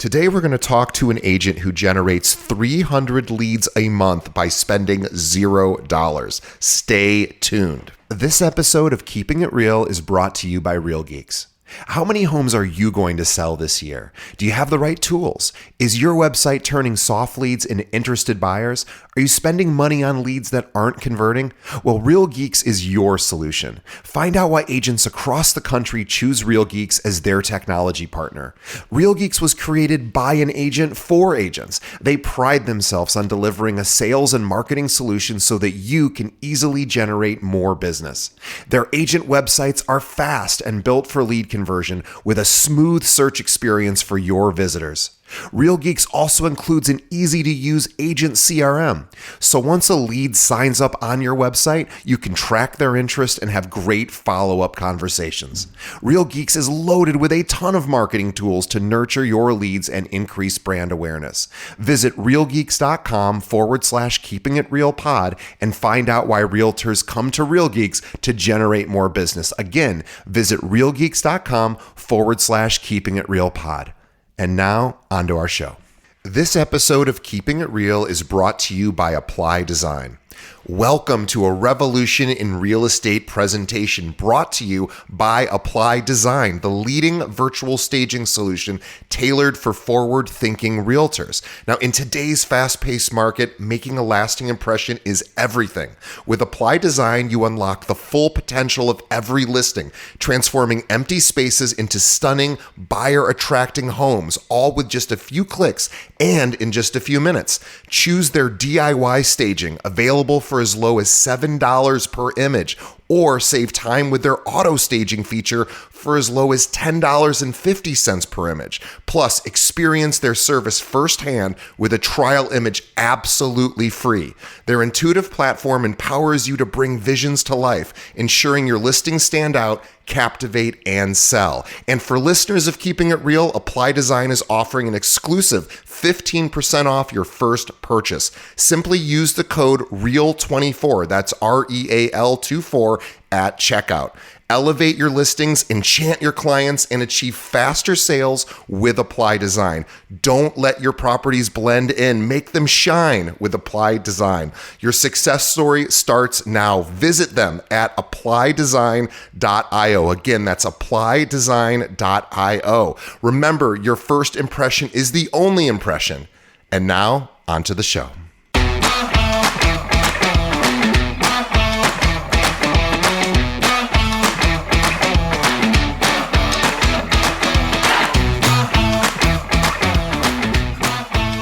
Today, we're going to talk to an agent who generates 300 leads a month by spending $0. Stay tuned. This episode of Keeping It Real is brought to you by Real Geeks. How many homes are you going to sell this year? Do you have the right tools? Is your website turning soft leads into interested buyers? Are you spending money on leads that aren't converting? Well, Real Geeks is your solution. Find out why agents across the country choose Real Geeks as their technology partner. Real Geeks was created by an agent for agents. They pride themselves on delivering a sales and marketing solution so that you can easily generate more business. Their agent websites are fast and built for lead conversion with a smooth search experience for your visitors. Real Geeks also includes an easy-to-use agent CRM. So once a lead signs up on your website, you can track their interest and have great follow-up conversations. Real Geeks is loaded with a ton of marketing tools to nurture your leads and increase brand awareness. Visit realgeeks.com/keepingitrealpod and find out why realtors come to Real Geeks to generate more business. Again, visit realgeeks.com/keepingitrealpod. And now, onto our show. This episode of Keeping It Real is brought to you by Apply Design. Welcome to a revolution in real estate presentation brought to you by Apply Design, the leading virtual staging solution tailored for forward-thinking realtors. Now, in today's fast-paced market, making a lasting impression is everything. With Apply Design, you unlock the full potential of every listing, transforming empty spaces into stunning, buyer-attracting homes, all with just a few clicks and in just a few minutes. Choose their DIY staging, available for as low as $7 per image, or save time with their auto staging feature for as low as $10.50 per image. Plus, experience their service firsthand with a trial image absolutely free. Their intuitive platform empowers you to bring visions to life, ensuring your listings stand out, captivate, and sell. And for listeners of Keeping It Real, Apply Design is offering an exclusive 15% off your first purchase. Simply use the code REAL24, that's REAL24, at checkout. Elevate your listings, enchant your clients, and achieve faster sales with Apply Design. Don't let your properties blend in. Make them shine with Apply Design. Your success story starts now. Visit them at applydesign.io. Again, that's applydesign.io. Remember, your first impression is the only impression. And now, onto the show.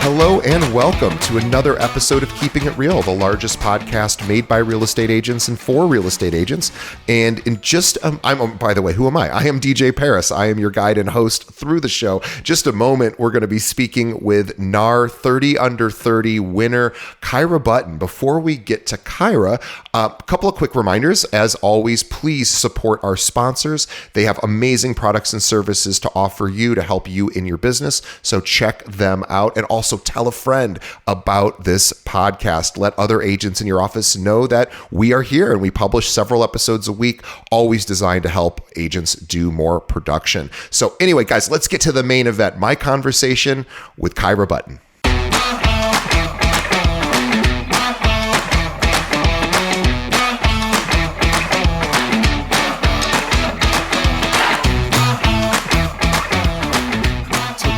Hello and welcome to another episode of Keeping It Real, the largest podcast made by real estate agents and for real estate agents. And in just, by the way, who am I? I am DJ Paris. I am your guide and host through the show. Just a moment, we're going to be speaking with NAR 30 Under 30 winner, Caira Button. Before we get to Caira, a couple of quick reminders. As always, please support our sponsors. They have amazing products and services to offer you to help you in your business. So check them out. And also tell a friend about this podcast. Let other agents in your office know that we are here and we publish several episodes a week, always designed to help agents do more production. So anyway, guys, let's get to the main event, my conversation with Caira Button.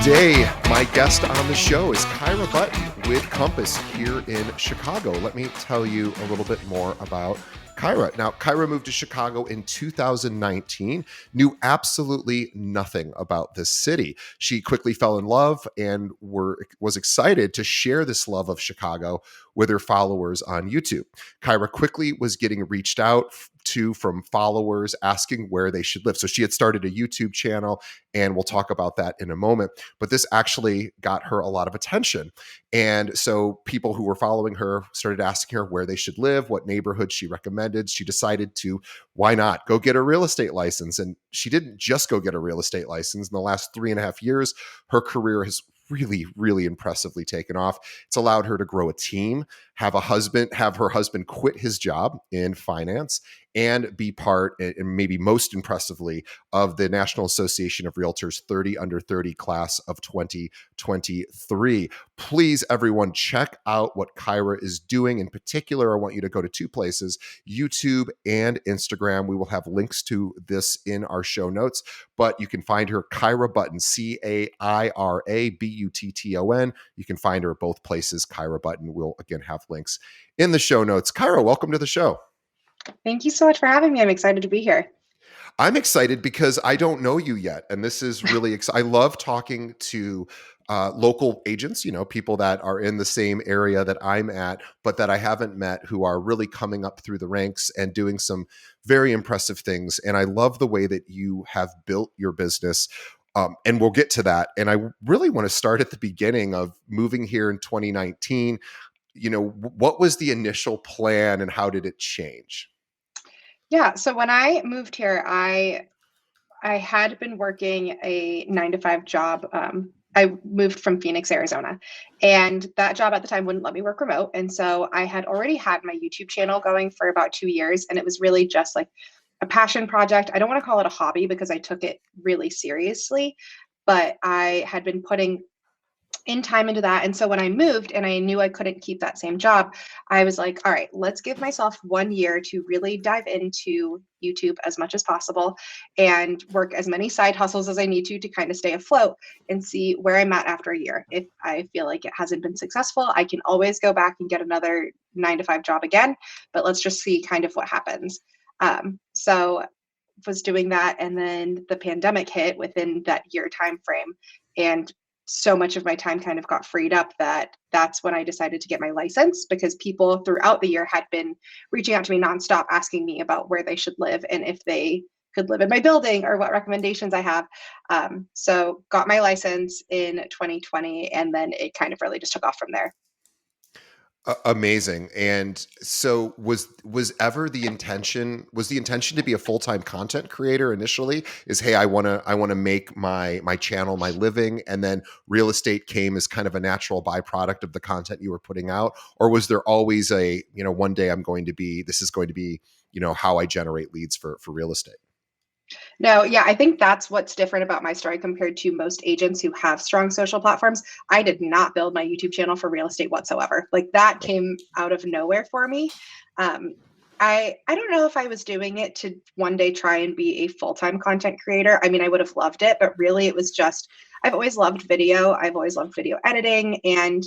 Today, my guest on the show is Caira Button with Compass here in Chicago. Let me tell you a little bit more about Caira. Now, Caira moved to Chicago in 2019, knew absolutely nothing about this city. She quickly fell in love and was excited to share this love of Chicago with her followers on YouTube. Caira quickly was getting reached out to from followers asking where they should live. So she had started a YouTube channel, and we'll talk about that in a moment. But this actually got her a lot of attention. And so people who were following her started asking her where they should live, what neighborhood she recommended. She decided to, why not, go get a real estate license. And she didn't just go get a real estate license. In the last 3.5 years, her career has really impressively taken off. It's allowed her to grow a team, have her husband quit his job in finance, and be part, and maybe most impressively, of the National Association of Realtors 30 Under 30 class of 2023. Please, everyone, check out what Caira is doing. In particular, I want you to go to two places, YouTube and Instagram. We will have links to this in our show notes, but you can find her Caira Button, CAIRA BUTTON. You can find her at both places. Caira Button. We'll again have links in the show notes. Caira, welcome to the show. Thank you so much for having me. I'm excited to be here. I'm excited because I don't know you yet, and this is really exciting. I love talking to local agents, people that are in the same area that I'm at, but that I haven't met, who are really coming up through the ranks and doing some very impressive things. And I love the way that you have built your business. And we'll get to that. And I really want to start at the beginning of moving here in 2019. What was the initial plan and how did it change? Yeah, so when I moved here, I had been working a 9 to 5 job. I moved from Phoenix, Arizona, and that job at the time wouldn't let me work remote. And so I had already had my YouTube channel going for about 2 years, and it was really just like a passion project. I don't want to call it a hobby because I took it really seriously, but I had been putting in time into that. And so when I moved and I knew I couldn't keep that same job, I was like, all right, let's give myself 1 year to really dive into YouTube as much as possible and work as many side hustles as I need to kind of stay afloat and see where I'm at after a year. If I feel like it hasn't been successful, I can always go back and get another 9 to 5 job again, but let's just see kind of what happens. So was doing that, and then the pandemic hit within that year time frame, and so much of my time kind of got freed up that's when I decided to get my license, because people throughout the year had been reaching out to me nonstop asking me about where they should live and if they could live in my building or what recommendations I have. So got my license in 2020, and then it kind of really just took off from there. Amazing. And so was ever the intention, to be a full-time content creator initially? Is, hey, I want to make my channel my living, and then real estate came as kind of a natural byproduct of the content you were putting out? Or was there always one day this is going to be how I generate leads for real estate? No, yeah, I think that's what's different about my story compared to most agents who have strong social platforms. I did not build my YouTube channel for real estate whatsoever. Like, that came out of nowhere for me. Um, I don't know if I was doing it to one day try and be a full-time content creator. I mean, I would have loved it, but really it was just, I've always loved video. I've always loved video editing, and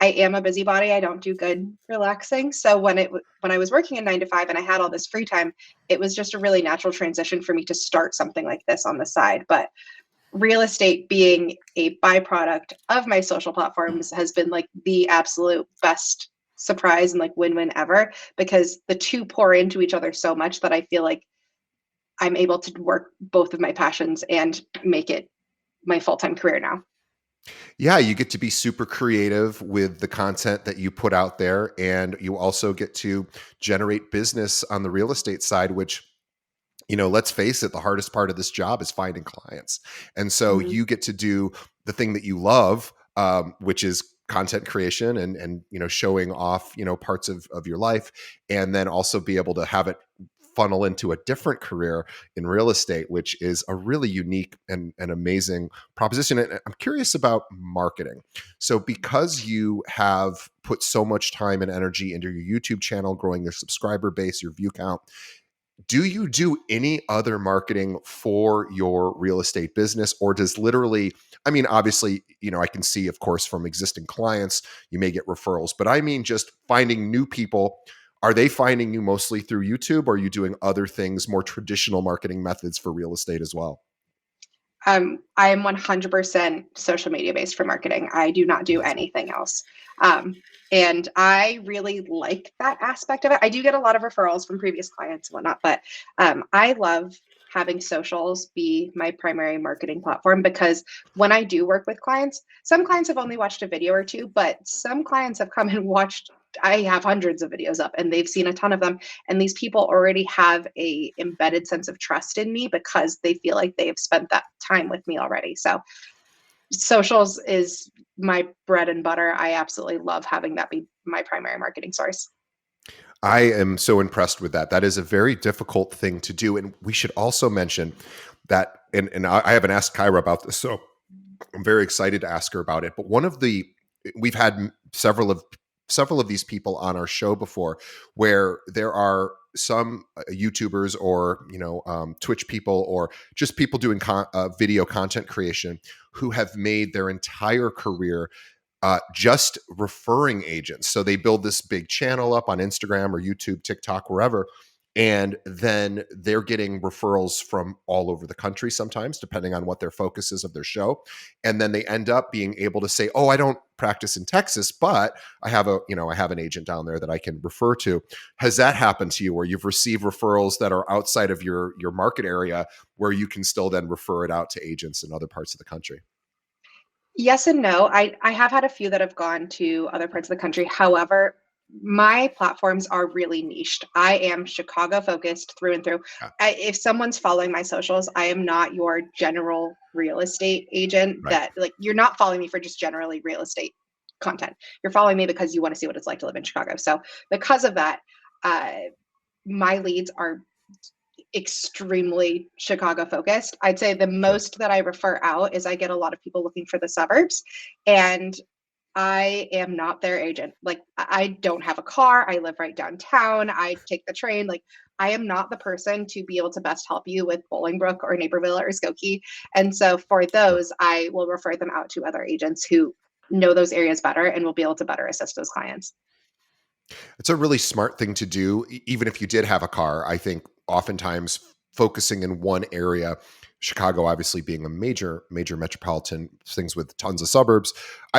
I am a busybody. I don't do good relaxing. So when I was working a 9 to 5 and I had all this free time, it was just a really natural transition for me to start something like this on the side. But real estate being a byproduct of my social platforms has been like the absolute best surprise and like win-win ever, because the two pour into each other so much that I feel like I'm able to work both of my passions and make it my full-time career now. Yeah, you get to be super creative with the content that you put out there, and you also get to generate business on the real estate side, which, let's face it, the hardest part of this job is finding clients. And so Mhm. you get to do the thing that you love, which is content creation and showing off parts of your life, and then also be able to have it funnel into a different career in real estate, which is a really unique and amazing proposition. And I'm curious about marketing. So because you have put so much time and energy into your YouTube channel, growing your subscriber base, your view count, do you do any other marketing for your real estate business? Or does literally, I mean, obviously, I can see, of course, from existing clients, you may get referrals, but I mean, just finding new people. Are they finding you mostly through YouTube, or are you doing other things, more traditional marketing methods for real estate as well? I am 100% social media based for marketing. I do not do Amazing. anything else. And I really like that aspect of it. I do get a lot of referrals from previous clients and whatnot, but I love having socials be my primary marketing platform, because when I do work with clients, some clients have only watched a video or two, but some clients have come and watched. I have hundreds of videos up and they've seen a ton of them. And these people already have a embedded sense of trust in me because they feel like they've spent that time with me already. So socials is my bread and butter. I absolutely love having that be my primary marketing source. I am so impressed with that. That is a very difficult thing to do. And we should also mention that, and I haven't asked Caira about this, so I'm very excited to ask her about it. But we've had several of these people on our show before, where there are some YouTubers or Twitch people or just people doing video content creation who have made their entire career just referring agents. So they build this big channel up on Instagram or YouTube, TikTok, wherever. And then they're getting referrals from all over the country sometimes, depending on what their focus is of their show. And then they end up being able to say, oh, I don't practice in Texas, but I have an agent down there that I can refer to. Has that happened to you where you've received referrals that are outside of your market area where you can still then refer it out to agents in other parts of the country? Yes and no. I have had a few that have gone to other parts of the country. However, my platforms are really niched. I am Chicago focused through and through. Yeah, If someone's following my socials, I am not your general real estate agent right. that, like, you're not following me for just generally real estate content. You're following me because you want to see what it's like to live in Chicago. So because of that, uh, my leads are extremely Chicago focused. I'd say the Sure. most that I refer out is I get a lot of people looking for the suburbs, and I am not their agent. Like, I don't have a car. I live right downtown. I take the train. Like, I am not the person to be able to best help you with Bolingbrook or Naperville or Skokie. And so for Sure. those, I will refer them out to other agents who know those areas better and will be able to better assist those clients. It's a really smart thing to do, even if you did have a car. I think oftentimes focusing in one area, Chicago obviously being a major metropolitan, things with tons of suburbs.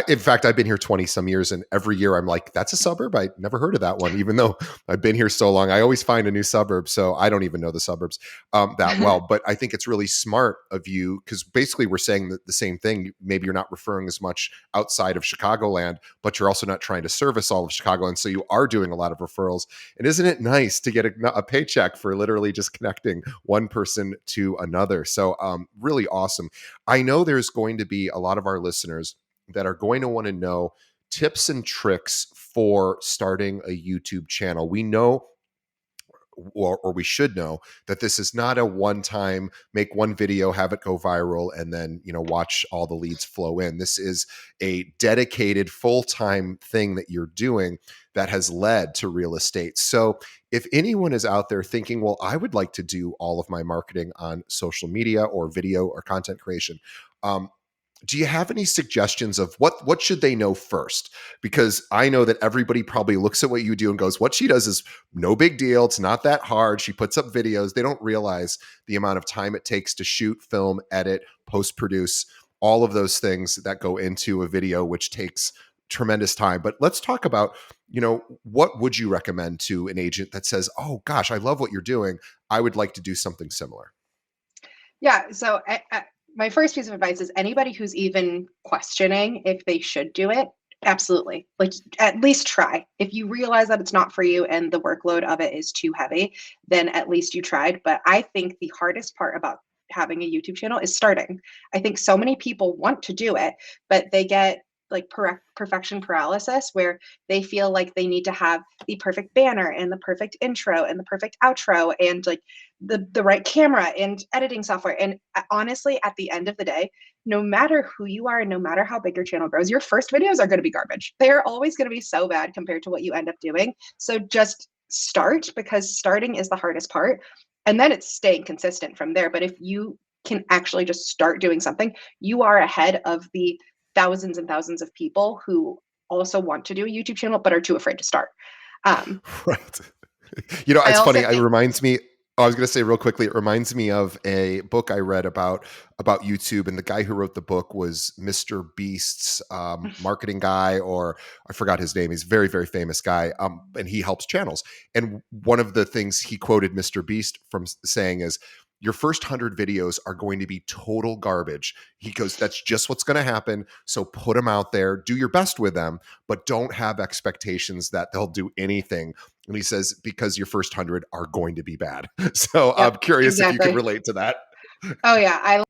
In fact, I've been here 20 some years, and every year I'm like, that's a suburb? I never heard of that one, even though I've been here so long. I always find a new suburb, so I don't even know the suburbs that well. But I think it's really smart of you, because basically we're saying the same thing. Maybe you're not referring as much outside of Chicagoland, but you're also not trying to service all of Chicago. And so you are doing a lot of referrals. And isn't it nice to get a paycheck for literally just connecting one person to another? So really awesome. I know there's going to be a lot of our listeners that are going to want to know tips and tricks for starting a YouTube channel. We know, or we should know, that this is not a one-time make one video, have it go viral, and then watch all the leads flow in. This is a dedicated full-time thing that you're doing that has led to real estate. So if anyone is out there thinking, well, I would like to do all of my marketing on social media or video or content creation, do you have any suggestions of what should they know first? Because I know that everybody probably looks at what you do and goes, what she does is no big deal. It's not that hard. She puts up videos. They don't realize the amount of time it takes to shoot, film, edit, post produce, all of those things that go into a video, which takes tremendous time. But let's talk about, what would you recommend to an agent that says, oh gosh, I love what you're doing. I would like to do something similar. Yeah. So my first piece of advice is anybody who's even questioning if they should do it, absolutely. Like, at least try. If you realize that it's not for you and the workload of it is too heavy, then at least you tried. But I think the hardest part about having a YouTube channel is starting. I think so many people want to do it, but they get like perfection paralysis, where they feel like they need to have the perfect banner and the perfect intro and the perfect outro and like the right camera and editing software. And honestly, at the end of the day, no matter who you are and no matter how big your channel grows, your first videos are going to be garbage. They're always going to be so bad compared to what you end up doing. So just start, because starting is the hardest part. And then it's staying consistent from there. But if you can actually just start doing something, you are ahead of the thousands and thousands of people who also want to do a YouTube channel but are too afraid to start. Right. I It's funny. also It think, reminds me. I was going to say real quickly. It reminds me of a book I read about YouTube, and the guy who wrote the book was Mr. Beast's marketing guy, or I forgot his name. He's a very very famous guy, and he helps channels. And one of the things he quoted Mr. Beast from saying is, your first 100 videos are going to be total garbage. He goes, that's just what's going to happen. So put them out there, do your best with them, but don't have expectations that they'll do anything. And he says, because your first 100 are going to be bad. So I'm yep, curious if you could exactly. relate to that. Oh yeah, I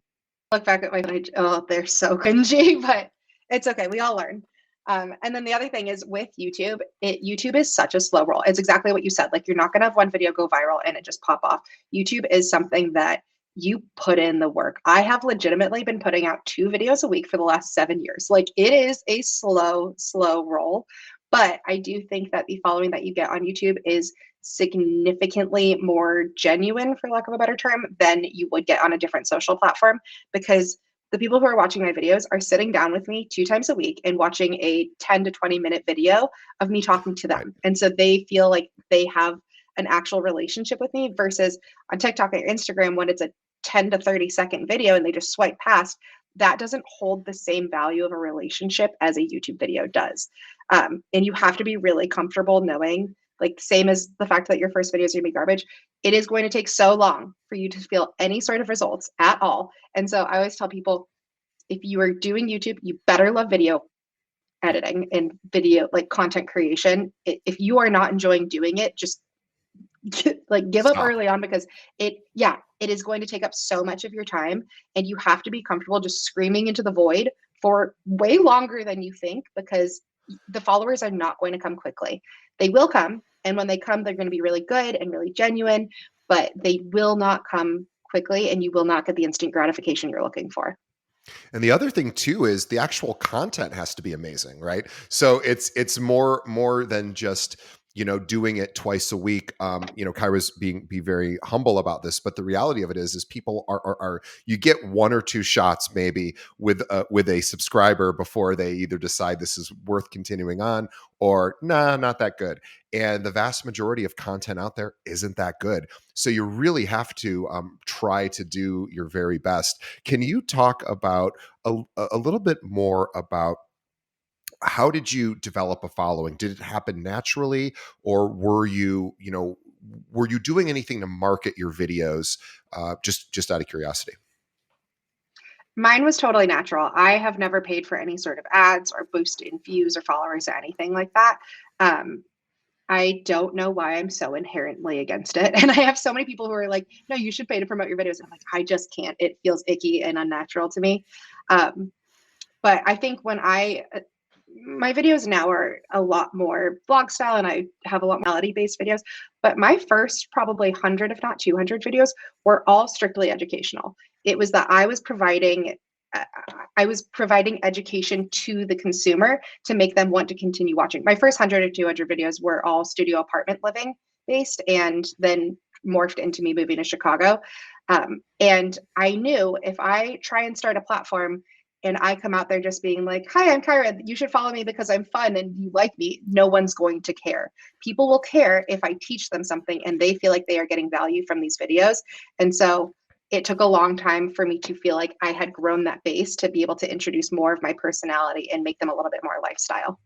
look back at my footage. Oh, they're so cringy, but it's okay. We all learn. And then the other thing is with YouTube, YouTube is such a slow roll. It's exactly what you said. Like you're not going to have one video go viral and it just pop off. YouTube is something that you put in the work. I have legitimately been putting out 2 videos a week for the last 7 years. Like it is a slow roll. But I do think that the following that you get on YouTube is significantly more genuine, for lack of a better term, than you would get on a different social platform, because the people who are watching my videos are sitting down with me 2 times a week and watching a 10 to 20 minute video of me talking to them. Right. And so they feel like they have an actual relationship with me, versus on TikTok or Instagram, when it's a 10 to 30 second video and they just swipe past, that doesn't hold the same value of a relationship as a YouTube video does. And you have to be really comfortable knowing, like, same as the fact that your first video is going to be garbage, it is going to take so long for you to feel any sort of results at all. And so I always tell people, if you are doing YouTube, you better love video editing and video, like content creation. If you are not enjoying doing it, just like give up Stop. early on, because it is going to take up so much of your time, and you have to be comfortable just screaming into the void for way longer than you think, because the followers are not going to come quickly. They will come, and when they come, they're going to be really good and really genuine, but they will not come quickly, and you will not get the instant gratification you're looking for. And the other thing too is the actual content has to be amazing, right? So it's more than just, doing it twice a week. Caira's be very humble about this, but the reality of it is people are you get one or two shots maybe with a subscriber before they either decide this is worth continuing on or nah, not that good. And the vast majority of content out there isn't that good. So you really have to try to do your very best. Can you talk about a little bit more about how did you develop a following? Did it happen naturally, or were you doing anything to market your videos? Just out of curiosity. Mine was totally natural. I have never paid for any sort of ads or boost in views or followers or anything like that. Um, I don't know why I'm so inherently against it. And I have so many people who are like, no, you should pay to promote your videos. And I'm like, I just can't. It feels icky and unnatural to me. Um, but I think my videos now are a lot more vlog style, and I have a lot more reality based videos. But my first probably 100, if not 200 videos were all strictly educational. It was that uh, I was providing education to the consumer to make them want to continue watching. My first 100 or 200 videos were all studio apartment living based, and then morphed into me moving to Chicago. And I knew if I try and start a platform and I come out there just being like, hi, I'm Caira, you should follow me because I'm fun and you like me, no one's going to care. People will care if I teach them something and they feel like they are getting value from these videos. And so it took a long time for me to feel like I had grown that base to be able to introduce more of my personality and make them a little bit more lifestyle.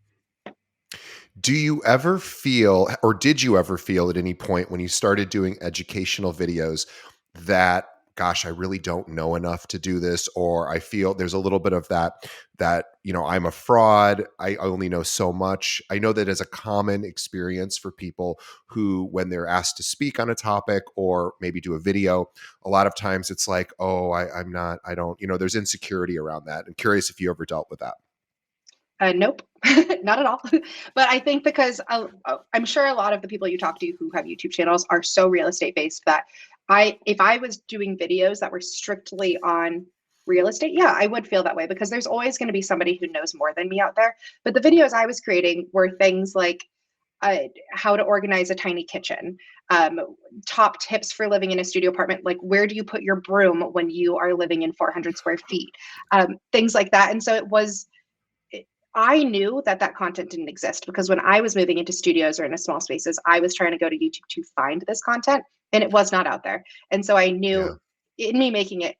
Do you ever feel, or did you ever feel at any point when you started doing educational videos that, gosh, I really don't know enough to do this, or I feel there's a little bit of that, I'm a fraud. I only know so much. I know that as a common experience for people who, when they're asked to speak on a topic or maybe do a video, a lot of times it's like, oh, I'm not, I don't, there's insecurity around that. I'm curious if you ever dealt with that. Nope, not at all. But I think because I'm sure a lot of the people you talk to who have YouTube channels are so real estate based that if I was doing videos that were strictly on real estate, yeah, I would feel that way, because there's always going to be somebody who knows more than me out there. But the videos I was creating were things like how to organize a tiny kitchen, um, top tips for living in a studio apartment, like where do you put your broom when you are living in 400 square feet, things like that. And so I knew that that content didn't exist, because when I was moving into studios or into small spaces, I was trying to go to YouTube to find this content, and it was not out there. And so I knew, Yeah. in me making it,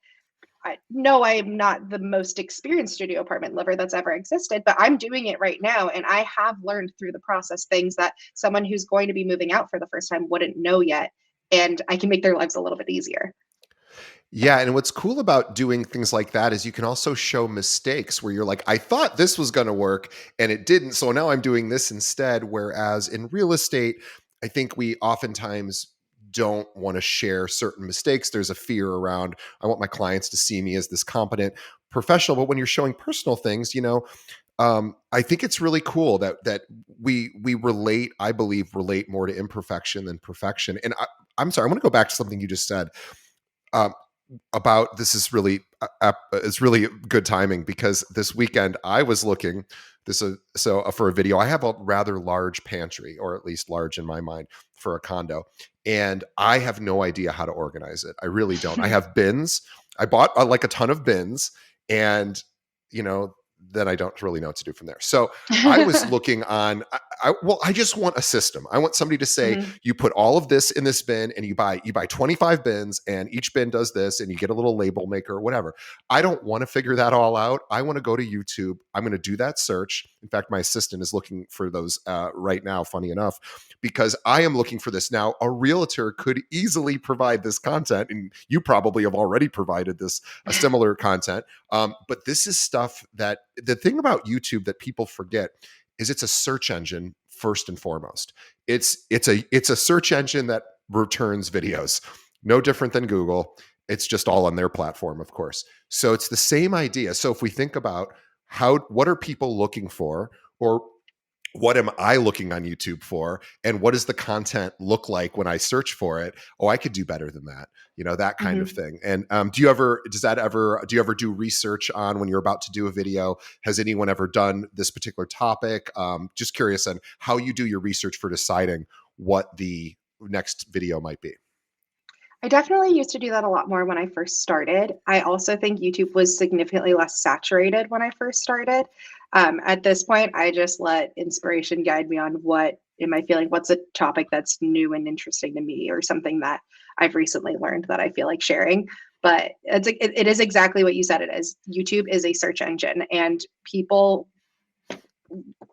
no, I am not the most experienced studio apartment liver that's ever existed, but I'm doing it right now. And I have learned through the process things that someone who's going to be moving out for the first time wouldn't know yet. And I can make their lives a little bit easier. Yeah, and what's cool about doing things like that is you can also show mistakes where you're like, I thought this was going to work and it didn't, so now I'm doing this instead. Whereas in real estate, I think we oftentimes don't want to share certain mistakes. There's a fear around, I want my clients to see me as this competent professional. But when you're showing personal things, I think it's really cool that we relate, I believe, relate more to imperfection than perfection. And I'm sorry, I want to go back to something you just said. Um, about this is really it's really good timing because this weekend I was looking for a video. I have a rather large pantry, or at least large in my mind, for a condo, and I have no idea how to organize it. I really don't. I have bins. I bought like a ton of bins, and you know then I don't really know what to do from there. So I was looking on. I just want a system. I want somebody to say, Mhm. you put all of this in this bin, and you buy 25 bins, and each bin does this, and you get a little label maker or whatever. I don't want to figure that all out. I want to go to YouTube. I'm going to do that search. In fact, my assistant is looking for those right now, funny enough, because I am looking for this. Now, a realtor could easily provide this content, and you probably have already provided this a similar content. But this is stuff that the thing about YouTube that people forget is it's a search engine first and foremost. It's a search engine that returns videos, no different than Google. It's just all on their platform, of course. So it's the same idea. So if we think about what are people looking for, or what am I looking on YouTube for, and what does the content look like when I search for it? Oh, I could do better than that, that kind of Mhm. thing. And do you ever do research on when you're about to do a video? Has anyone ever done this particular topic? Just curious on how you do your research for deciding what the next video might be. I definitely used to do that a lot more when I first started. I also think YouTube was significantly less saturated when I first started. At this point, I just let inspiration guide me on what am I feeling, what's a topic that's new and interesting to me, or something that I've recently learned that I feel like sharing. But it is exactly what you said it is. YouTube is a search engine, and people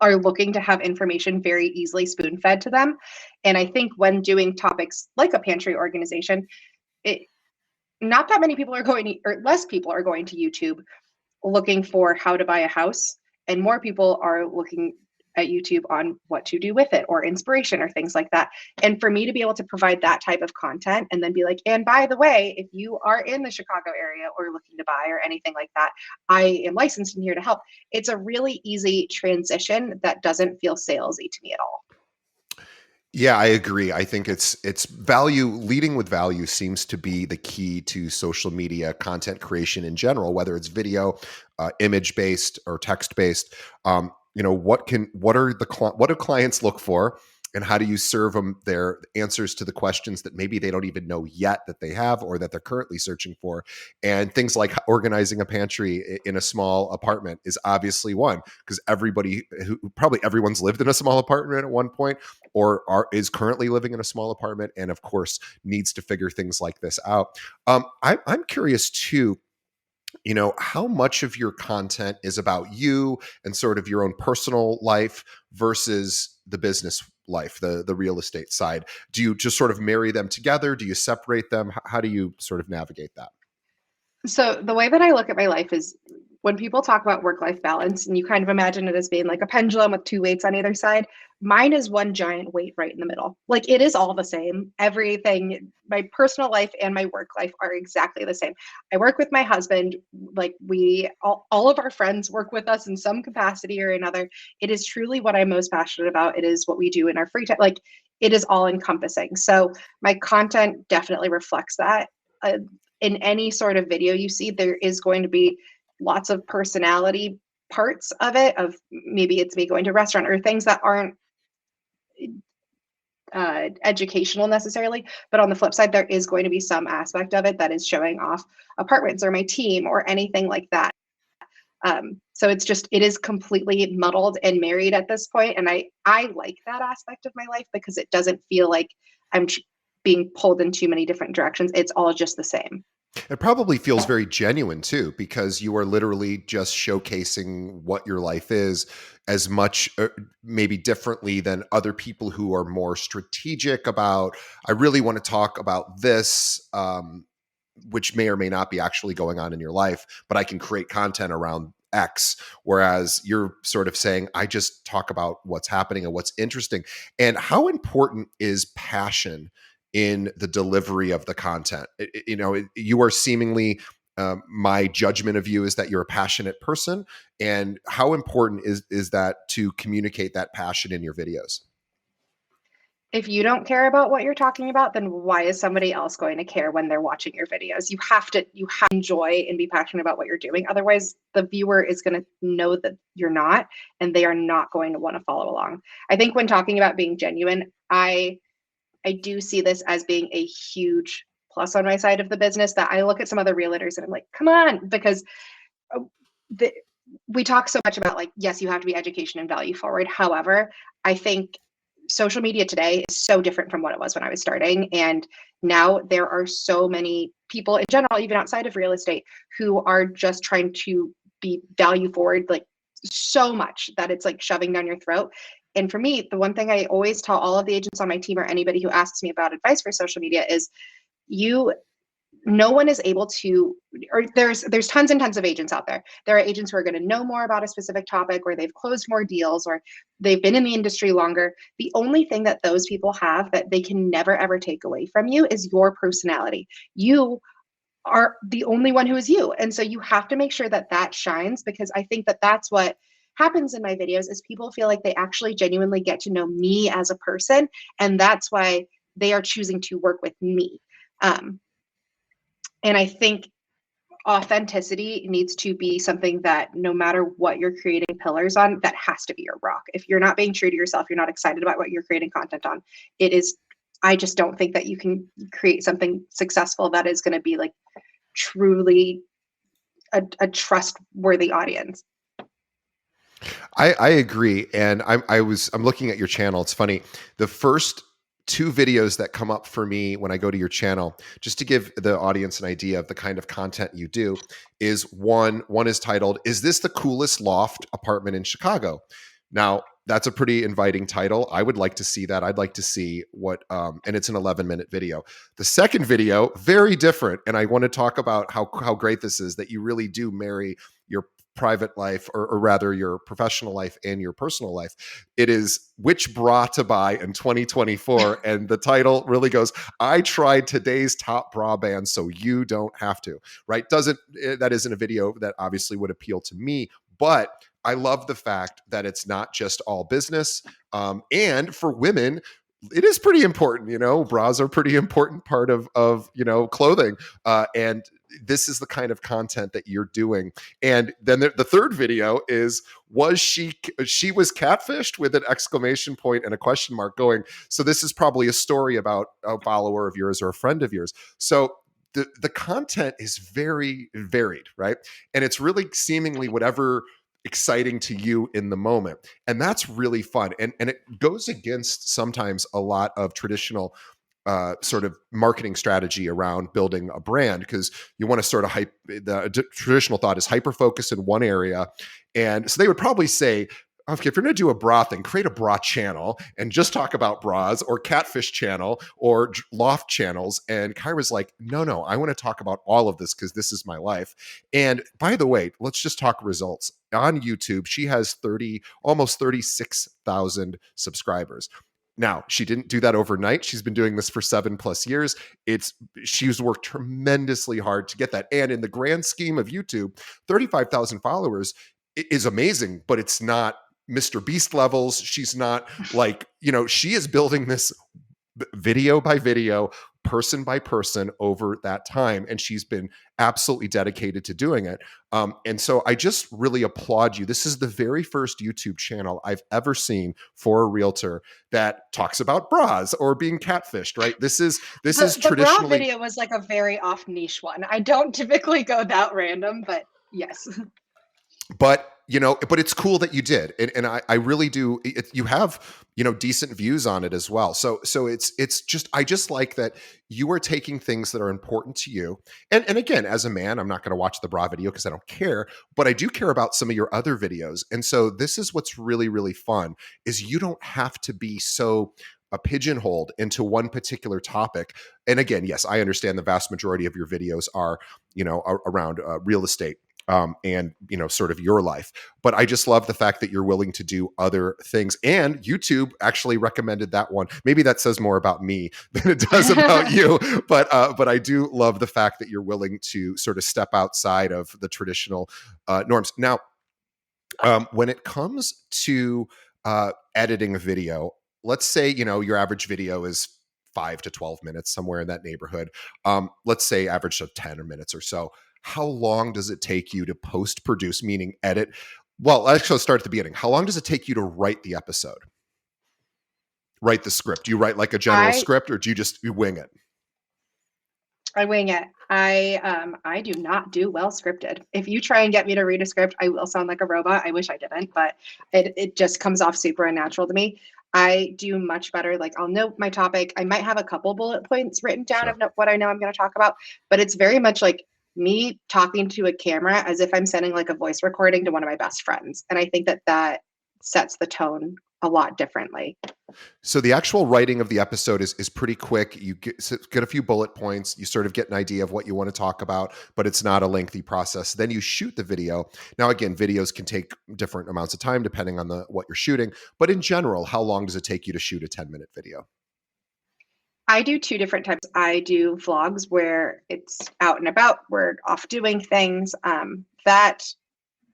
are looking to have information very easily spoon fed to them. And I think when doing topics like a pantry organization, it not that many people are going to, or less people are going to YouTube looking for how to buy a house, and more people are looking at YouTube on what to do with it, or inspiration, or things like that. And for me to be able to provide that type of content and then be like, and by the way, if you are in the Chicago area or looking to buy or anything like that, I am licensed and here to help. It's a really easy transition that doesn't feel salesy to me at all. Yeah, I agree. I think it's value, leading with value seems to be the key to social media content creation in general, whether it's video, image based, or text based. What do clients look for, and how do you serve them their answers to the questions that maybe they don't even know yet that they have, or that they're currently searching for. And things like organizing a pantry in a small apartment is obviously one, because probably everyone's lived in a small apartment at one point, or is currently living in a small apartment, and of course needs to figure things like this out. I'm curious too, how much of your content is about you and sort of your own personal life versus the business life, the real estate side. Do you just sort of marry them together? Do you separate them? How do you sort of navigate that? So the way that I look at my life is, when people talk about work-life balance, and you kind of imagine it as being like a pendulum with two weights on either side, mine is one giant weight right in the middle. Like, it is all the same. Everything, my personal life and my work life are exactly the same. I work with my husband. Like, all of our friends work with us in some capacity or another. It is truly what I'm most passionate about. It is what we do in our free time. Like, it is all encompassing. So my content definitely reflects that. In any sort of video you see, there is going to be lots of personality parts of it, of maybe it's me going to a restaurant, or things that aren't educational necessarily. But on the flip side, there is going to be some aspect of it that is showing off apartments or my team or anything like that. So it is completely muddled and married at this point, and I like that aspect of my life because it doesn't feel like I'm being pulled in too many different directions. It's all just the same. It probably feels very genuine too, because you are literally just showcasing what your life is, as much maybe differently than other people who are more strategic about, I really want to talk about this, which may or may not be actually going on in your life, but I can create content around X. Whereas you're sort of saying, I just talk about what's happening and what's interesting. And how important is passion in the delivery of the content? You are seemingly my judgment of you is that you're a passionate person. And how important is that to communicate that passion in your videos? If you don't care about what you're talking about, then why is somebody else going to care when they're watching your videos? You have to enjoy and be passionate about what you're doing. Otherwise, the viewer is going to know that you're not, and they are not going to want to follow along. I think when talking about being genuine, I do see this as being a huge plus on my side of the business, that I look at some other realtors and I'm like, come on, because the, we talk so much about, like, yes, you have to be education and value forward. However, I think social media today is so different from what it was when I was starting. And now there are so many people in general, even outside of real estate, who are just trying to be value forward, like so much that it's like shoving down your throat. And for me, the one thing I always tell all of the agents on my team, or anybody who asks me about advice for social media, is you no one is able to, or there's tons and tons of agents out there. There are agents who are going to know more about a specific topic, or they've closed more deals, or they've been in the industry longer. The only thing that those people have that they can never ever take away from you is your personality. You are the only one who is you. And so you have to make sure that that shines, because I think that that's what happens in my videos, is people feel like they actually genuinely get to know me as a person. And that's why they are choosing to work with me. And I think authenticity needs to be something that, no matter what you're creating pillars on, that has to be your rock. If you're not being true to yourself, you're not excited about what you're creating content on, it is, I just don't think that you can create something successful that is going to be like truly a trustworthy audience. I agree. And I'm looking at your channel. It's funny. The first two videos that come up for me when I go to your channel, just to give the audience an idea of the kind of content you do, is one is titled, "Is this the coolest loft apartment in Chicago?" Now, that's a pretty inviting title. I would like to see that. I'd like to see what, and it's an 11-minute video. The second video, very different. And I want to talk about how great this is, that you really do marry your private life, or rather your professional life and your personal life. It is "Which Bra to Buy in 2024." And the title really goes, "I tried today's top bra band so you don't have to," right? That isn't a video that obviously would appeal to me, but I love the fact that it's not just all business. And for women, it is pretty important. Bras are a pretty important part of clothing. And this is the kind of content that you're doing. And then the third video is, she was catfished, with an exclamation point and a question mark going. So this is probably a story about a follower of yours or a friend of yours. So the content is very varied, right? And it's really seemingly whatever exciting to you in the moment. And that's really fun. And it goes against sometimes a lot of traditional sort of marketing strategy around building a brand, because you want to sort of traditional thought is hyper focus in one area. And so they would probably say, okay, if you're going to do a bra thing, create a bra channel and just talk about bras, or catfish channel, or loft channels. And Caira's like, no, I want to talk about all of this, because this is my life. And by the way, let's just talk results. On YouTube, she has almost 36,000 subscribers. Now, she didn't do that overnight. She's been doing this for 7+ years. She's worked tremendously hard to get that. And in the grand scheme of YouTube, 35,000 followers is amazing, but it's not Mr. Beast levels. She's not like, she is building this video by video, person by person over that time. And she's been absolutely dedicated to doing it. And so I just really applaud you. This is the very first YouTube channel I've ever seen for a realtor that talks about bras or being catfished, right? This is traditionally. The bra video was like a very off niche one. I don't typically go that random, but yes. But it's cool that you did. And I really do. You have, decent views on it as well. So it's just, I just like that you are taking things that are important to you. And again, as a man, I'm not going to watch the bra video because I don't care, but I do care about some of your other videos. And so this is what's really, really fun, is you don't have to be so pigeonholed into one particular topic. And again, yes, I understand the vast majority of your videos are, around real estate. and sort of your life. But I just love the fact that you're willing to do other things. And YouTube actually recommended that one. Maybe that says more about me than it does about you. But I do love the fact that you're willing to sort of step outside of the traditional norms. Now, when it comes to editing a video, let's say your average video is 5 to 12 minutes, somewhere in that neighborhood. Let's say average of 10 minutes or so. How long does it take you to post produce, meaning edit? Well, let's start at the beginning. How long does it take you to write the episode? Write the script? Do you write like a general script, or do you wing it? I wing it. I do not do well scripted. If you try and get me to read a script, I will sound like a robot. I wish I didn't, but it just comes off super unnatural to me. I do much better. Like, I'll note my topic. I might have a couple bullet points written down of what I know I'm going to talk about, but it's very much like me talking to a camera as if I'm sending like a voice recording to one of my best friends. And I think that sets the tone a lot differently. So the actual writing of the episode is pretty quick. You get a few bullet points. You sort of get an idea of what you want to talk about, but it's not a lengthy process. Then you shoot the video. Now, again, videos can take different amounts of time depending on what you're shooting. But in general, how long does it take you to shoot a 10-minute video? I do two different types. I do vlogs where it's out and about. We're off doing things. That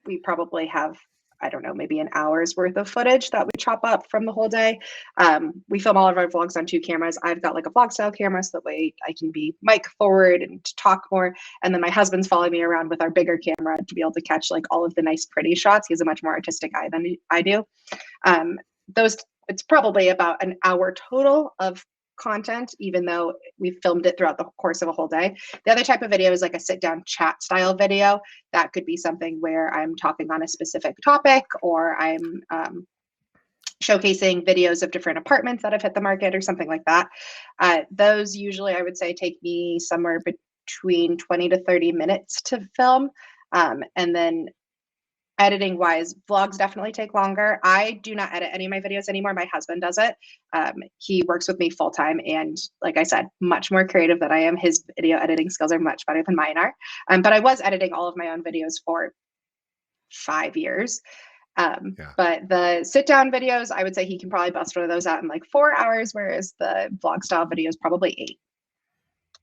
we probably have, I don't know, maybe an hour's worth of footage that we chop up from the whole day. We film all of our vlogs on 2 cameras. I've got like a vlog style camera, so that way I can be mic forward and talk more. And then my husband's following me around with our bigger camera to be able to catch like all of the nice, pretty shots. He has a much more artistic eye than I do. It's probably about an hour total of content, even though we filmed it throughout the course of a whole day. The other type of video is like a sit down chat style video. That could be something where I'm talking on a specific topic, or I'm showcasing videos of different apartments that have hit the market or something like that. Those usually, I would say, take me somewhere between 20 to 30 minutes to film. And then editing wise, vlogs definitely take longer. I do not edit any of my videos anymore. My husband does it. He works with me full time, and like I said, much more creative than I am. His video editing skills are much better than mine are. But I was editing all of my own videos for 5 years. But the sit down videos, I would say he can probably bust one of those out in like 4 hours, whereas the vlog style videos probably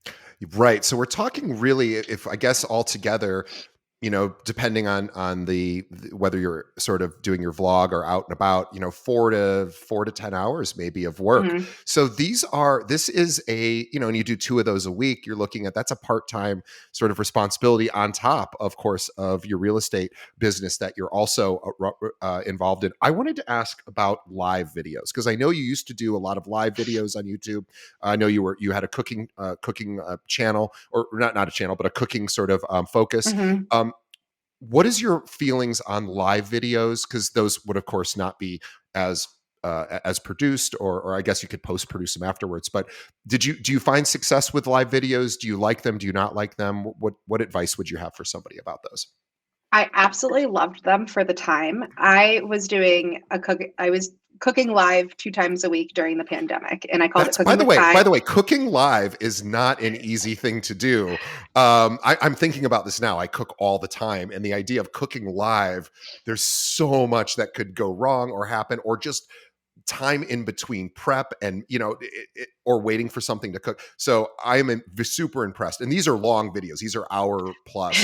8. Right. So we're talking really, if I guess altogether, depending on the whether you're sort of doing your vlog or out and about, 4 to 10 hours maybe of work. Mm-hmm. So this is and you do 2 of those a week, you're looking at, that's a part-time sort of responsibility on top, of course, of your real estate business that you're also involved in. I wanted to ask about live videos, because I know you used to do a lot of live videos on YouTube. I know you had a cooking channel, or not a channel, but a cooking sort of focus. Mm-hmm. What is your feelings on live videos? Because those would, of course, not be as produced, or I guess you could post produce them afterwards. But do you find success with live videos? Do you like them? Do you not like them? What advice would you have for somebody about those? I absolutely loved them for the time. I was cooking live 2 times a week during the pandemic, and I called it cooking with Kai. By the way, cooking live is not an easy thing to do. I'm thinking about this now. I cook all the time, and the idea of cooking live, there's so much that could go wrong or happen, or just time in between prep and or waiting for something to cook. So I'm super impressed. And these are long videos. These are hour plus,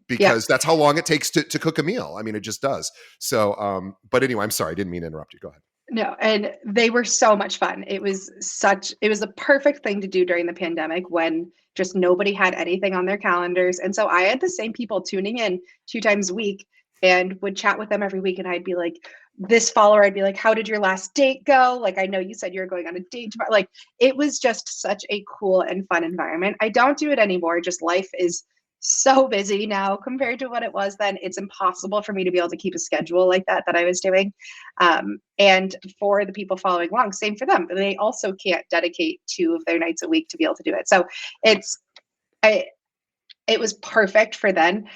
because that's how long it takes to cook a meal. I mean, it just does. So, but anyway, I'm sorry, I didn't mean to interrupt you. Go ahead. No, and they were so much fun. It was the perfect thing to do during the pandemic, when just nobody had anything on their calendars. And so I had the same people tuning in 2 times a week and would chat with them every week. And I'd be like, this follower, I'd be like, how did your last date go? Like, I know you said you were going on a date tomorrow. Like, it was just such a cool and fun environment. I don't do it anymore. Just life is so busy now compared to what it was then. It's impossible for me to be able to keep a schedule like that I was doing. And for the people following along, same for them. They also can't dedicate 2 of their nights a week to be able to do it. So it was perfect for then.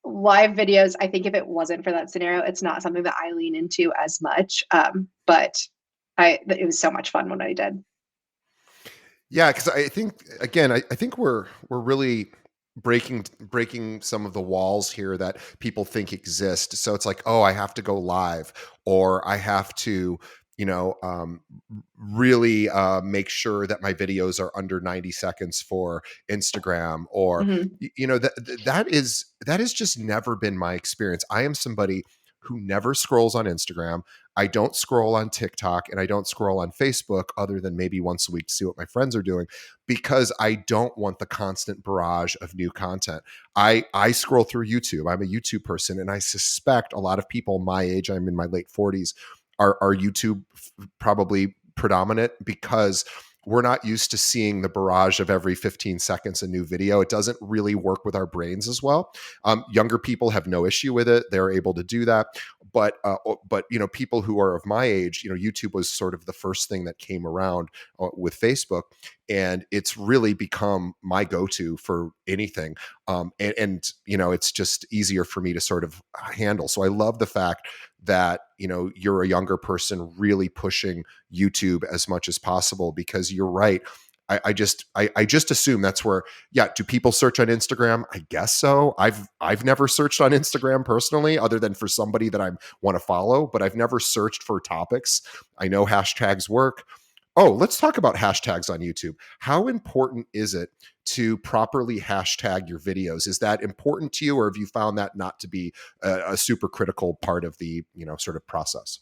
Live videos, I think if it wasn't for that scenario, it's not something that I lean into as much. But it was so much fun when I did. Yeah, because I think, again, I think we're really breaking some of the walls here that people think exist. So it's like, oh, I have to go live, or I have to, you know, really make sure that my videos are under 90 seconds for Instagram, or Mhm. you know, that is just never been my experience. I am somebody who never scrolls on Instagram. I don't scroll on TikTok, and I don't scroll on Facebook other than maybe once a week to see what my friends are doing, because I don't want the constant barrage of new content. I scroll through YouTube. I'm a YouTube person, and I suspect a lot of people my age, I'm in my late 40s, are YouTube probably predominant, because we're not used to seeing the barrage of every 15 seconds a new video. It doesn't really work with our brains as well. Younger people have no issue with it; they're able to do that. But you know, people who are of my age, you know, YouTube was sort of the first thing that came around with Facebook, and it's really become my go-to for anything. And you know, it's just easier for me to sort of handle. So I love the fact that, you know, you're a younger person really pushing YouTube as much as possible, because you're right. I just assume that's where, yeah. Do people search on Instagram? I guess so. I've never searched on Instagram personally, other than for somebody that I want to follow, but I've never searched for topics. I know hashtags work. Oh, let's talk about hashtags on YouTube. How important is it to properly hashtag your videos? Is that important to you, or have you found that not to be a super critical part of the, you know, sort of process?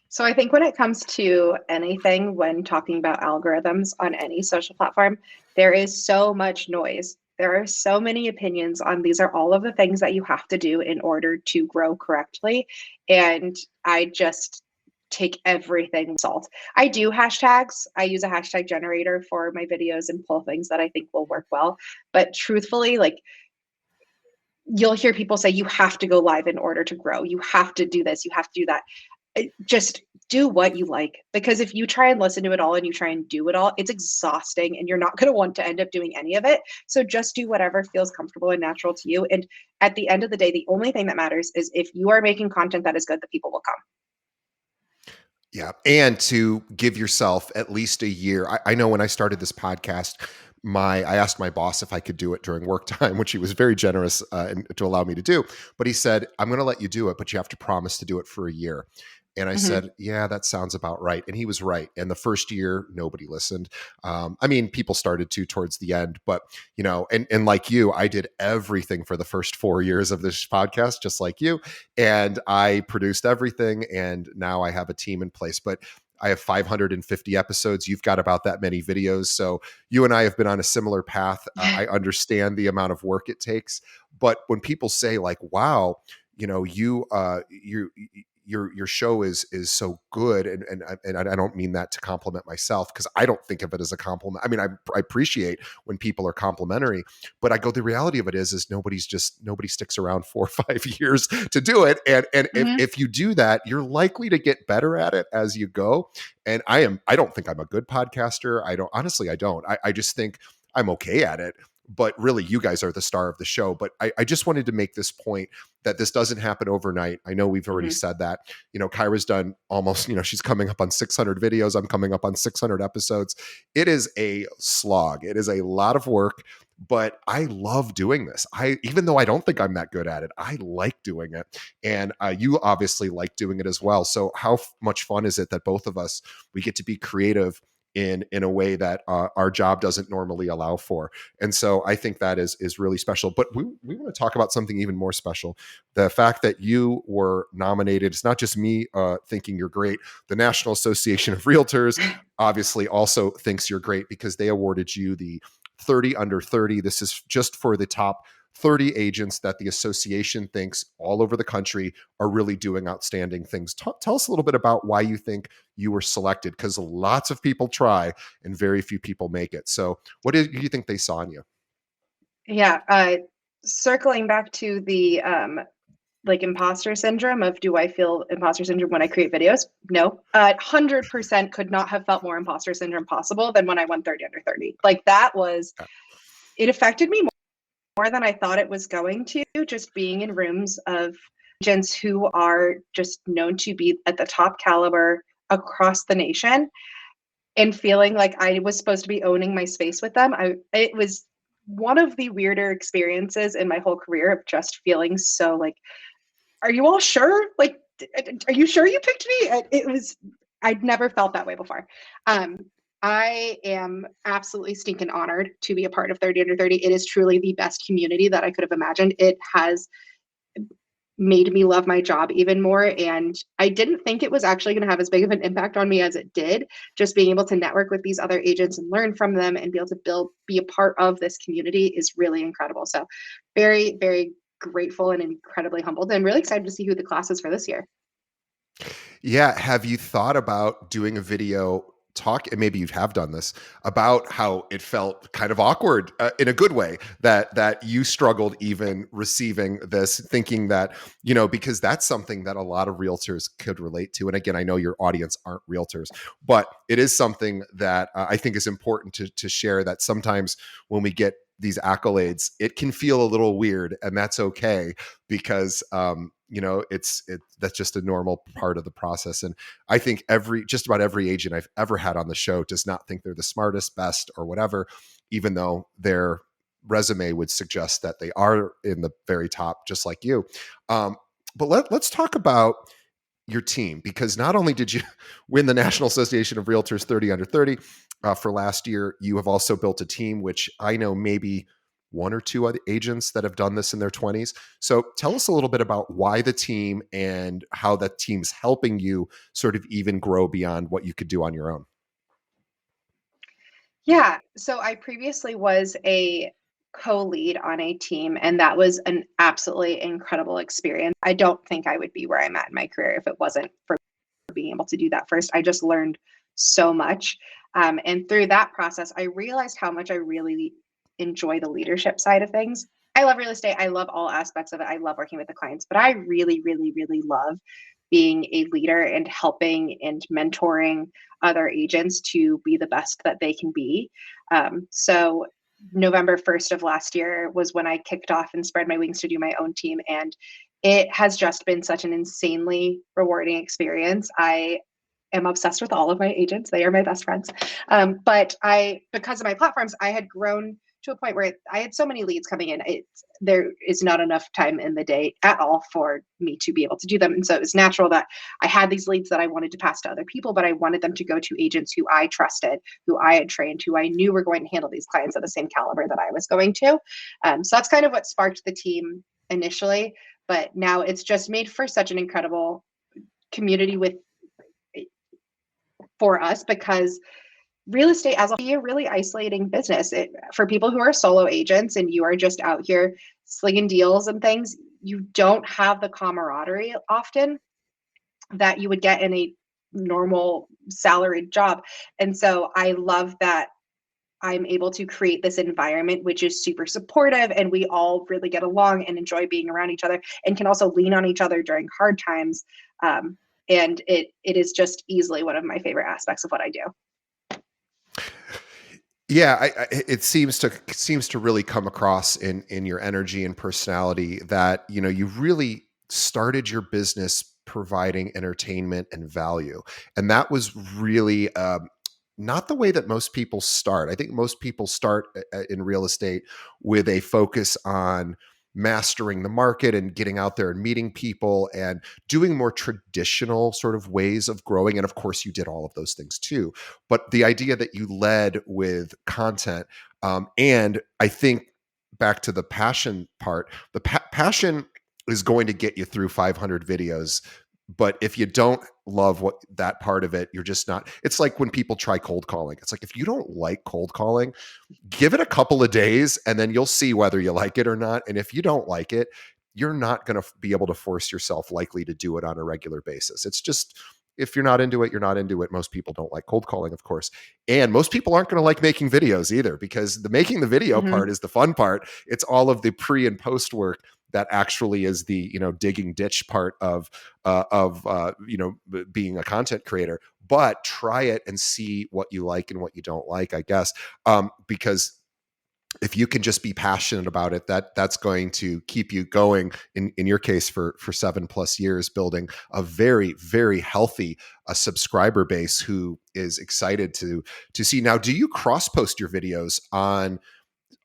So I think when it comes to anything, when talking about algorithms on any social platform, there is so much noise. There are so many opinions on these are all of the things that you have to do in order to grow correctly. And I just take everything with salt. I do hashtags. I use a hashtag generator for my videos and pull things that I think will work well. But truthfully, like, you'll hear people say you have to go live in order to grow. You have to do this, you have to do that. Just do what you like, because if you try and listen to it all and you try and do it all, it's exhausting and you're not going to want to end up doing any of it. So just do whatever feels comfortable and natural to you. And at the end of the day, the only thing that matters is if you are making content that is good, the people will come. Yeah. And to give yourself at least a year. I know when I started this podcast, I asked my boss if I could do it during work time, which he was very generous to allow me to do. But he said, I'm going to let you do it, but you have to promise to do it for a year. And I Mhm. said, yeah, that sounds about right. And he was right. And the first year, nobody listened. I mean, people started to towards the end, but you know, and like you, I did everything for the first 4 years of this podcast, just like you. And I produced everything. And now I have a team in place. But I have 550 episodes. You've got about that many videos. So you and I have been on a similar path. I understand the amount of work it takes. But when people say like, wow, you know, your show is so good, and I don't mean that to compliment myself, because I don't think of it as a compliment. I mean, I appreciate when people are complimentary, but I go, the reality of it is nobody sticks around 4 or 5 years to do it, and Mhm. if you do that, you're likely to get better at it as you go. And I don't think I'm a good podcaster. I don't, honestly, I don't. I just think I'm okay at it. But really, you guys are the star of the show. But I just wanted to make this point that this doesn't happen overnight. I know we've already Mhm. said that. You know, Caira's done almost, you know, she's coming up on 600 videos. I'm coming up on 600 episodes. It is a slog. It is a lot of work, but I love doing this. Even though I don't think I'm that good at it, I like doing it. And you obviously like doing it as well. So how much fun is it that both of us, we get to be creative in a way that our job doesn't normally allow for. And so I think that is really special. But we want to talk about something even more special. The fact that you were nominated, it's not just me thinking you're great. The National Association of Realtors obviously also thinks you're great, because they awarded you the 30 under 30. This is just for the top 30 agents that the association thinks all over the country are really doing outstanding things. Tell us a little bit about why you think you were selected, because lots of people try and very few people make it. So what do you think they saw in you? Yeah. Circling back to the like imposter syndrome of do I feel imposter syndrome when I create videos? No. 100% could not have felt more imposter syndrome possible than when I won 30 under 30. Like that was, it affected me more than I thought it was going to, just being in rooms of agents who are just known to be at the top caliber across the nation, and feeling like I was supposed to be owning my space with them. It was one of the weirder experiences in my whole career of just feeling so like, are you all sure? Like, are you sure you picked me? It was, I'd never felt that way before. Um, I am absolutely stinking honored to be a part of 30 Under 30. It is truly the best community that I could have imagined. It has made me love my job even more. And I didn't think it was actually going to have as big of an impact on me as it did. Just being able to network with these other agents and learn from them and be able to be a part of this community is really incredible. So very, very grateful and incredibly humbled and really excited to see who the class is for this year. Yeah. Have you thought about doing a video talk, and maybe you have done this, about how it felt kind of awkward in a good way that you struggled even receiving this, thinking that, because that's something that a lot of realtors could relate to. And again, I know your audience aren't realtors, but it is something that I think is important to share, that sometimes when we get these accolades, it can feel a little weird, and that's okay, because that's just a normal part of the process. And I think just about every agent I've ever had on the show does not think they're the smartest, best, or whatever, even though their resume would suggest that they are in the very top, just like you. But let's talk about your team, because not only did you win the National Association of Realtors 30 Under 30 for last year, you have also built a team, which I know maybe one or two other agents that have done this in their 20s. So tell us a little bit about why the team and how that team's helping you sort of even grow beyond what you could do on your own. Yeah, so I previously was a co-lead on a team, and that was an absolutely incredible experience. I don't think I would be where I'm at in my career if it wasn't for being able to do that first. I just learned so much. And through that process, I realized how much I really enjoy the leadership side of things. I love real estate. I love all aspects of it. I love working with the clients, but I really, really, really love being a leader and helping and mentoring other agents to be the best that they can be. So November 1st of last year was when I kicked off and spread my wings to do my own team. And it has just been such an insanely rewarding experience. I am obsessed with all of my agents. They are my best friends. But because of my platforms, I had grown to a point where I had so many leads coming in. There is not enough time in the day at all for me to be able to do them. And so it was natural that I had these leads that I wanted to pass to other people, but I wanted them to go to agents who I trusted, who I had trained, who I knew were going to handle these clients at the same caliber that I was going to. So that's kind of what sparked the team initially. But now it's just made for such an incredible community for us, because real estate as a really isolating business. For people who are solo agents and you are just out here slinging deals and things, you don't have the camaraderie often that you would get in a normal salaried job. And so I love that I'm able to create this environment which is super supportive, and we all really get along and enjoy being around each other and can also lean on each other during hard times. And it is just easily one of my favorite aspects of what I do. Yeah, it seems to really come across in your energy and personality that you really started your business providing entertainment and value, and that was really not the way that most people start. I think most people start in real estate with a focus on mastering the market and getting out there and meeting people and doing more traditional sort of ways of growing. And of course, you did all of those things too. But the idea that you led with content, and I think back to the passion part, the passion is going to get you through 500 videos. But if you don't love that part of it, you're just not. It's like when people try cold calling. It's like, if you don't like cold calling, give it a couple of days and then you'll see whether you like it or not. And if you don't like it, you're not going to be able to force yourself likely to do it on a regular basis. It's just, if you're not into it, you're not into it. Most people don't like cold calling, of course. And most people aren't going to like making videos either, because the making the video part is the fun part. It's all of the pre and post work that actually is the digging ditch part of being a content creator. But try it and see what you like and what you don't like, I guess, because if you can just be passionate about it, that's going to keep you going, in your case for 7+ years, building a very, very healthy subscriber base who is excited to see. Now, do you cross post your videos on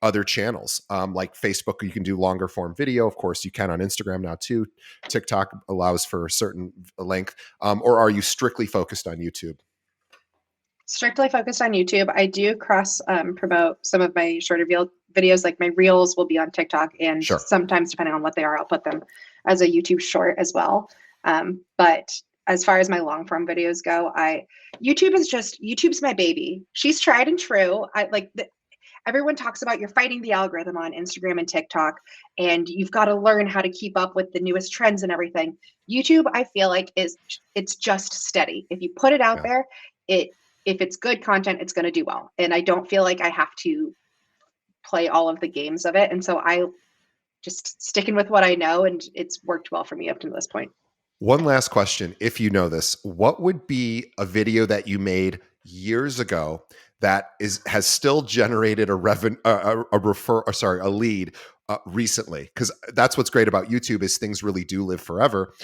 other channels. Like Facebook, you can do longer form video. Of course, you can on Instagram now too. TikTok allows for a certain length. Or are you strictly focused on YouTube? Strictly focused on YouTube. I do cross promote some of my shorter videos, like my reels will be on TikTok, and Sure. sometimes, depending on what they are, I'll put them as a YouTube short as well. But as far as my long form videos go, YouTube's my baby. She's tried and true. Everyone talks about you're fighting the algorithm on Instagram and TikTok, and you've got to learn how to keep up with the newest trends and everything. YouTube, I feel like it's just steady. If you put it out Yeah. there, if it's good content, it's going to do well. And I don't feel like I have to play all of the games of it. And so I just sticking with what I know, and it's worked well for me up to this point. One last question. If you know this, what would be a video that you made years ago that has still generated a lead recently? Because that's what's great about YouTube is things really do live forever.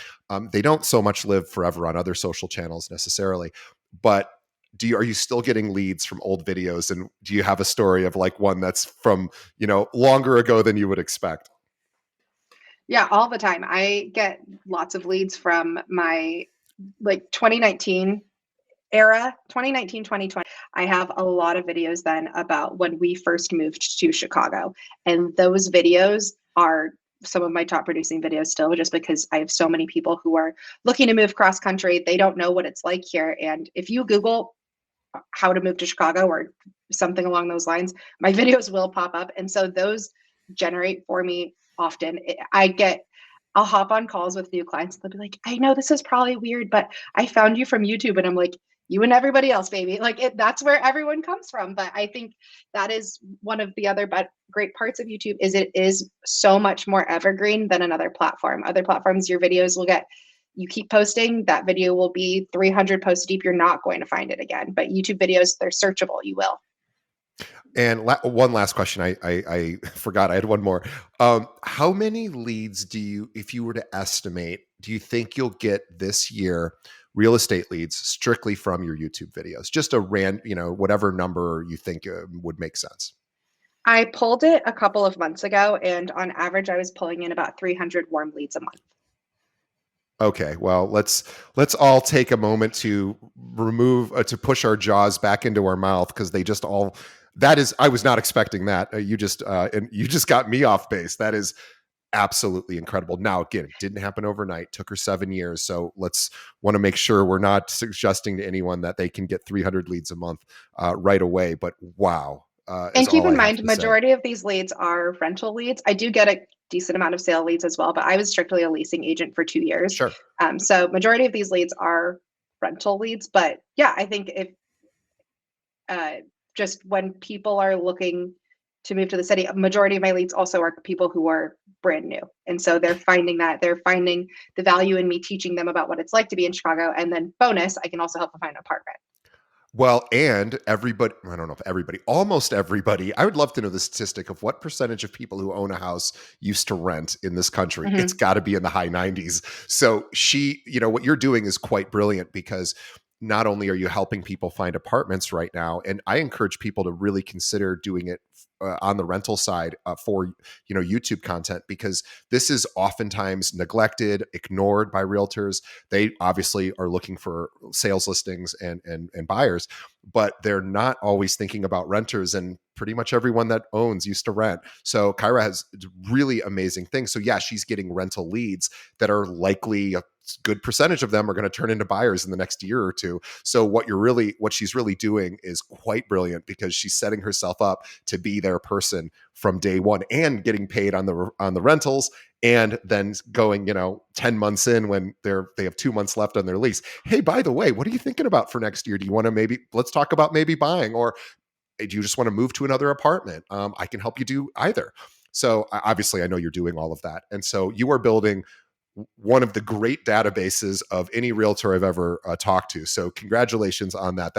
They don't so much live forever on other social channels necessarily, but are you still getting leads from old videos? And do you have a story of like one that's from, longer ago than you would expect? Yeah, all the time. I get lots of leads from my 2019 era, 2019, 2020. I have a lot of videos then about when we first moved to Chicago. And those videos are some of my top producing videos still, just because I have so many people who are looking to move cross country. They don't know what it's like here. And if you Google how to move to Chicago or something along those lines, my videos will pop up. And so those generate for me often. I'll hop on calls with new clients. They'll be like, I know this is probably weird, but I found you from YouTube. And I'm like, you and everybody else, baby. That's where everyone comes from. But I think that is one of the other great parts of YouTube is it is so much more evergreen than another platform. Other platforms, your videos you keep posting, that video will be 300 posts deep. You're not going to find it again. But YouTube videos, they're searchable. You will. And one last question. I forgot. I had one more. How many leads if you were to estimate, do you think you'll get this year, real estate leads strictly from your YouTube videos? Just whatever number you think would make sense. I pulled it a couple of months ago, and on average, I was pulling in about 300 warm leads a month. Okay, well, let's all take a moment to to push our jaws back into our mouth, because I was not expecting that. You just got me off base. That is absolutely incredible. Now, again, it didn't happen overnight. Took her 7 years. So want to make sure we're not suggesting to anyone that they can get 300 leads a month right away. But wow. And keep in mind, majority of these leads are rental leads. I do get a decent amount of sale leads as well, but I was strictly a leasing agent for 2 years. Sure. So majority of these leads are rental leads. But yeah, I think if just when people are looking to move to the city, a majority of my leads also are people who are brand new. And so they're finding the value in me teaching them about what it's like to be in Chicago. And then bonus, I can also help them find an apartment. Well, and everybody, I don't know if everybody, almost everybody, I would love to know the statistic of what percentage of people who own a house used to rent in this country. Mm-hmm. It's got to be in the high 90s. So what you're doing is quite brilliant, because not only are you helping people find apartments right now, and I encourage people to really consider doing it on the rental side for YouTube content, because this is oftentimes neglected, ignored by realtors. They obviously are looking for sales listings and buyers, but they're not always thinking about renters. And pretty much everyone that owns used to rent. So Caira has really amazing things. So yeah, she's getting rental leads that are likely a good percentage of them are going to turn into buyers in the next year or two. So what she's really doing is quite brilliant, because she's setting herself up to be their person from day one, and getting paid on the rentals, and then going 10 months in when they have 2 months left on their lease. Hey, by the way, what are you thinking about for next year? Do you want to let's talk about maybe buying, or do you just want to move to another apartment? I can help you do either. So obviously I know you're doing all of that. And so you are building one of the great databases of any realtor I've ever talked to. So congratulations on that.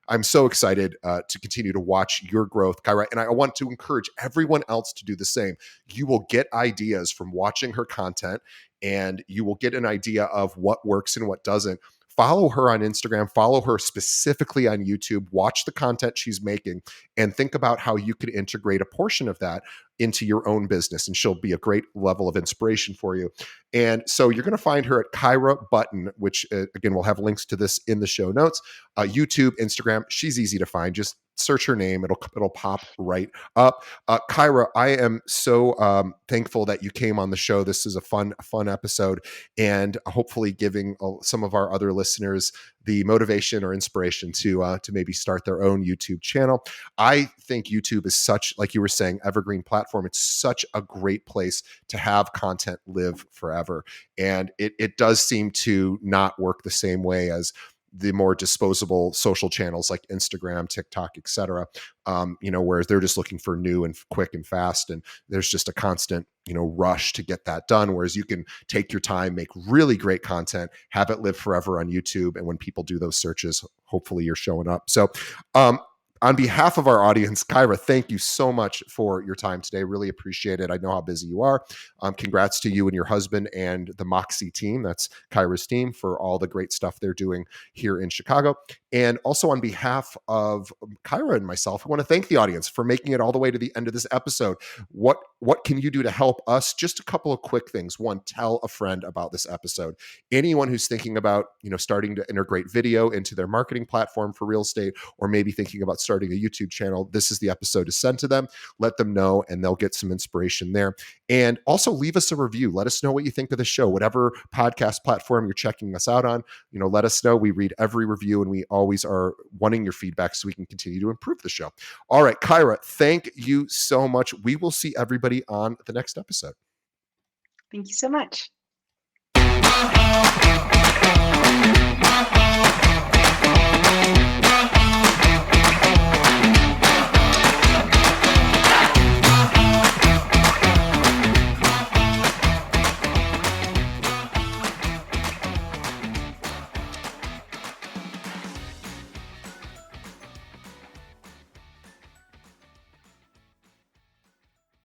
I'm so excited to continue to watch your growth, Caira. And I want to encourage everyone else to do the same. You will get ideas from watching her content, and you will get an idea of what works and what doesn't follow her on Instagram, follow her specifically on YouTube, watch the content she's making, and think about how you could integrate a portion of that into your own business. And she'll be a great level of inspiration for you. And so you're going to find her at Caira Button, which again, we'll have links to this in the show notes. YouTube, Instagram, she's easy to find. Just search her name. It'll pop right up. Caira, I am so thankful that you came on the show. This is a fun episode, and hopefully giving some of our other listeners the motivation or inspiration to maybe start their own YouTube channel. I think YouTube is such, like you were saying, evergreen platform. It's such a great place to have content live forever. And it does seem to not work the same way as the more disposable social channels like Instagram, TikTok, etc. Where they're just looking for new and quick and fast, and there's just a constant, rush to get that done. Whereas you can take your time, make really great content, have it live forever on YouTube, and when people do those searches, hopefully you're showing up. So, on behalf of our audience, Caira, thank you so much for your time today. Really appreciate it. I know how busy you are. Congrats to you and your husband and the Moxie team. That's Caira's team, for all the great stuff they're doing here in Chicago. And also on behalf of Caira and myself, I want to thank the audience for making it all the way to the end of this episode. What can you do to help us? Just a couple of quick things. One, tell a friend about this episode. Anyone who's thinking about, starting to integrate video into their marketing platform for real estate, or maybe thinking about starting a YouTube channel, this is the episode to send to them. Let them know, and they'll get some inspiration there. And also leave us a review. Let us know what you think of the show, whatever podcast platform you're checking us out on. Let us know. We read every review, and we always are wanting your feedback so we can continue to improve the show. All right, Caira, thank you so much. We will see everybody on the next episode. Thank you so much.